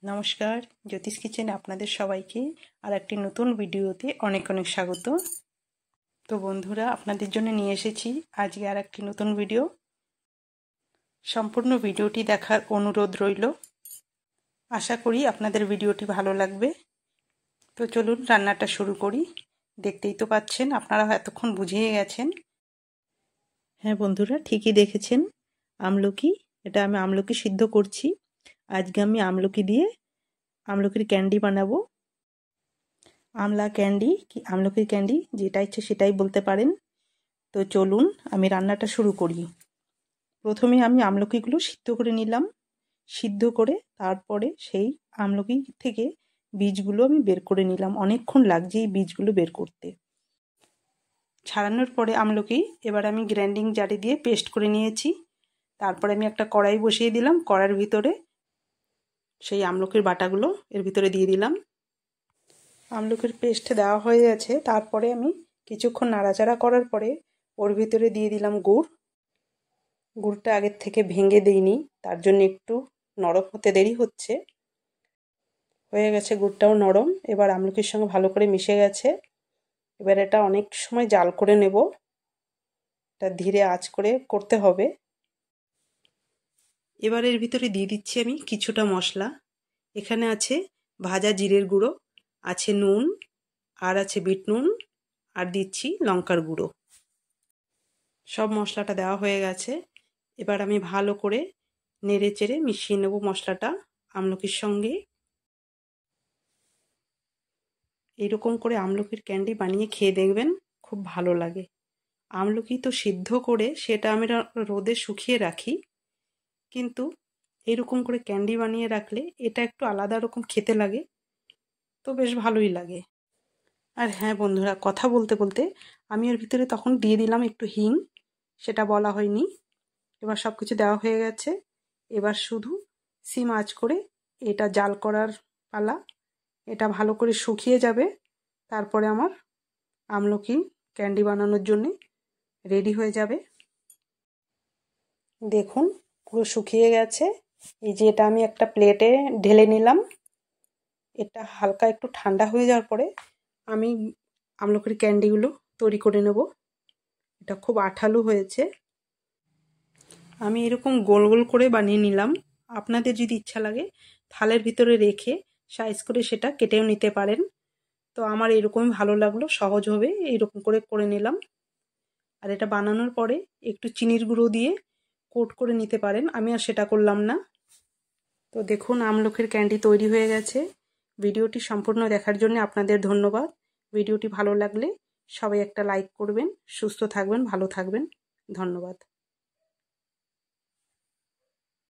নমস্কার, জ্যোতিষ কিচেনে আপনাদের সবাইকে আর একটি নতুন ভিডিওতে অনেক অনেক স্বাগত। তো বন্ধুরা, আপনাদের জন্য নিয়ে এসেছি আজকে আর একটি নতুন ভিডিও। সম্পূর্ণ ভিডিওটি দেখার অনুরোধ রইল। আশা করি আপনাদের ভিডিওটি ভালো লাগবে। তো চলুন রান্নাটা শুরু করি। দেখতেই তো পাচ্ছেন, আপনারা এতক্ষণ বুঝিয়ে গেছেন। হ্যাঁ বন্ধুরা, ঠিকই দেখেছেন, আমলকি। এটা আমি আমলকি সিদ্ধ করছি। আজকে আমি আমলকি দিয়ে আমলকির ক্যান্ডি বানাবো। আমলা ক্যান্ডি কি আমলকির ক্যান্ডি, যেটা ইচ্ছে সেটাই বলতে পারেন। তো চলুন আমি রান্নাটা শুরু করি। প্রথমে আমি আমলকিগুলো সিদ্ধ করে নিলাম। সিদ্ধ করে তারপরে সেই আমলকি থেকে বীজগুলো আমি বের করে নিলাম। অনেকক্ষণ লাগছে এই বীজগুলো বের করতে। ছাড়ানোর পরে আমলকি এবার আমি গ্রাইন্ডিং জারে দিয়ে পেস্ট করে নিয়েছি। তারপরে আমি একটা কড়াই বসিয়ে দিলাম। কড়াইয়ের ভিতরে সেই আমলকির বাটাগুলো এর ভিতরে দিয়ে দিলাম। আমলকির পেস্ট দেওয়া হয়ে গেছে। তারপরে আমি কিছুক্ষণ নাড়াচাড়া করার পরে ওর ভিতরে দিয়ে দিলাম গুড়। গুড়টা আগের থেকে ভেঙে দিইনি, তার জন্য একটু নরম হতে দেরি হচ্ছে। হয়ে গেছে, গুড়টাও নরম। এবার আমলকির সঙ্গে ভালো করে মিশে গেছে। এবার এটা অনেক সময় জাল করে নেব। এটা ধীরে আঁচ করে করতে হবে। এবার এর ভিতরে দিয়ে দিচ্ছি আমি কিছুটা মশলা। এখানে আছে ভাজা জিরের গুঁড়ো, আছে নুন, আর আছে বিট নুন, আর দিচ্ছি লঙ্কার গুঁড়ো। সব মশলাটা দেওয়া হয়ে গেছে। এবার আমি ভালো করে নেড়ে চেড়ে মিশিয়ে নেব মশলাটা আমলকির সঙ্গে। এইরকম করে আমলকির ক্যান্ডি বানিয়ে খেয়ে দেখবেন, খুব ভালো লাগে। আমলকি তো সিদ্ধ করে সেটা আমি রোদে শুকিয়ে রাখি, কিন্তু এরকম করে ক্যান্ডি বানিয়ে রাখলে এটা একটু আলাদা রকম খেতে লাগে। তো বেশ ভালোই লাগে। আর হ্যাঁ বন্ধুরা, কথা বলতে বলতে আমি এর ভিতরে তখন দিয়ে দিলাম একটু হিং, সেটা বলা হয়নি। এবার সব কিছু দেওয়া হয়ে গেছে। এবার শুধু সিম আঁচ করে এটা জাল করার পালা। এটা ভালো করে শুকিয়ে যাবে। তারপরে আমার আমলকি ক্যান্ডি বানানোর জন্যে রেডি হয়ে যাবে। দেখুন পুরো শুকিয়ে গেছে। এই যে এটা আমি একটা প্লেটে ঢেলে নিলাম। এটা হালকা একটু ঠান্ডা হয়ে যাওয়ার পরে আমি আমলকির ক্যান্ডিগুলো তৈরি করে নেব। এটা খুব আঠালো হয়েছে। আমি এরকম গোল গোল করে বানিয়ে নিলাম। আপনাদের যদি ইচ্ছা লাগে থালের ভিতরে রেখে সাইজ করে সেটা কেটেও নিতে পারেন। তো আমার এরকমই ভালো লাগলো, সহজ হবে, এইরকম করে করে নিলাম। আর এটা বানানোর পরে একটু চিনির গুঁড়ো দিয়ে কোট করে নিতে পারেন, আমি আর সেটা করলাম না। তো দেখুন আমলকির ক্যান্ডি তৈরি হয়ে গেছে। ভিডিওটি সম্পূর্ণ দেখার জন্য আপনাদের ধন্যবাদ। ভিডিওটি ভালো লাগলে সবাই একটা লাইক করবেন। সুস্থ থাকবেন, ভালো থাকবেন। ধন্যবাদ।